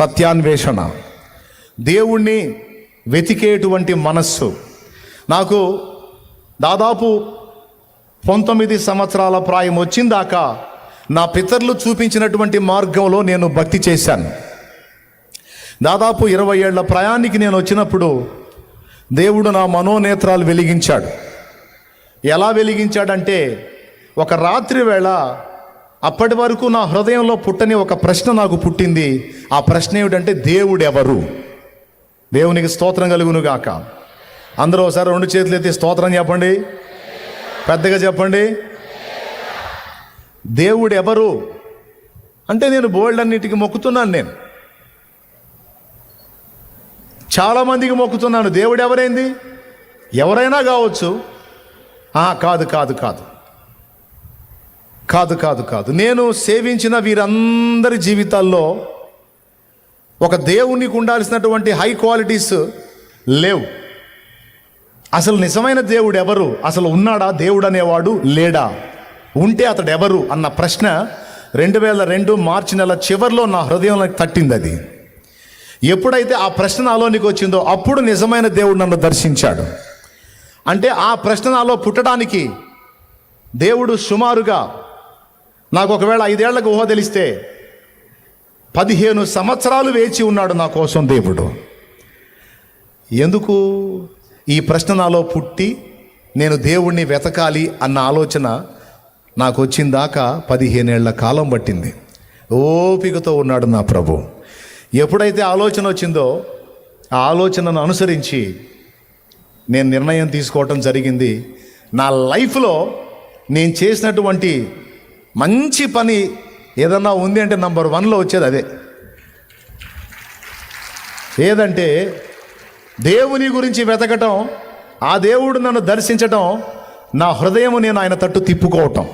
సత్యాన్వేషణ, దేవుణ్ణి వెతికేటువంటి మనస్సు. నాకు దాదాపు 19 సంవత్సరాల ప్రాయం వచ్చిందాకా నా పితరులు చూపించినటువంటి మార్గంలో నేను భక్తి చేశాను. దాదాపు 20 ఏళ్ల ప్రయాణానికి నేను వచ్చినప్పుడు దేవుడు నా మనోనేత్రాలు వెలిగించాడు. ఎలా వెలిగించాడంటే, ఒక రాత్రి వేళ అప్పటి వరకు నా హృదయంలో పుట్టని ఒక ప్రశ్న నాకు పుట్టింది. ఆ ప్రశ్న ఏమిటంటే, దేవుడు ఎవరు? దేవునికి స్తోత్రం కలుగును గాక. అందరూ ఒకసారి 2 చేతులు ఎత్తి స్తోత్రం చెప్పండి, పెద్దగా చెప్పండి. దేవుడు ఎవరు అంటే, నేను బోల్డన్నిటికి మొక్కుతున్నాను. నేను చాలామందికి మొక్కుతున్నాను. దేవుడు ఎవరైంది? ఎవరైనా కావచ్చు. కాదు కాదు కాదు కాదు కాదు కాదు నేను సేవించిన వీరందరి జీవితాల్లో ఒక దేవునికి ఉండాల్సినటువంటి హై క్వాలిటీస్ లేవు. అసలు నిజమైన దేవుడు ఎవరు? అసలు ఉన్నాడా దేవుడు అనేవాడు? లేడా? ఉంటే అతడు ఎవరు అన్న ప్రశ్న 2002 మార్చి నెల చివరిలో నా హృదయంలో తట్టింది. అది ఎప్పుడైతే ఆ ప్రశ్న నాలోనికి వచ్చిందో అప్పుడు నిజమైన దేవుడు నన్ను దర్శించాడు. అంటే ఆ ప్రశ్న నాలో పుట్టడానికి దేవుడు సుమారుగా, నాకు ఒకవేళ 5 ఏళ్లకు ఊహ తెలిస్తే 15 సంవత్సరాలు వేచి ఉన్నాడు నా కోసం దేవుడు. ఎందుకు ఈ ప్రశ్న నాలో పుట్టి నేను దేవుణ్ణి వెతకాలి అన్న ఆలోచన నాకు వచ్చిందాకా 15 ఏళ్ల కాలం పట్టింది. ఓపికతో ఉన్నాడు నా ప్రభు. ఎప్పుడైతే ఆలోచన వచ్చిందో ఆ ఆలోచనను అనుసరించి నేను నిర్ణయం తీసుకోవటం జరిగింది. నా లైఫ్లో నేను చేసినటువంటి మంచి పని ఏదన్నా ఉంది అంటే నంబర్ 1లో వచ్చేది అదే. ఏదంటే, దేవుని గురించి వెతకటం, ఆ దేవుడు నన్ను దర్శించటం, నా హృదయము నేను ఆయన తట్టు తిప్పుకోవటం.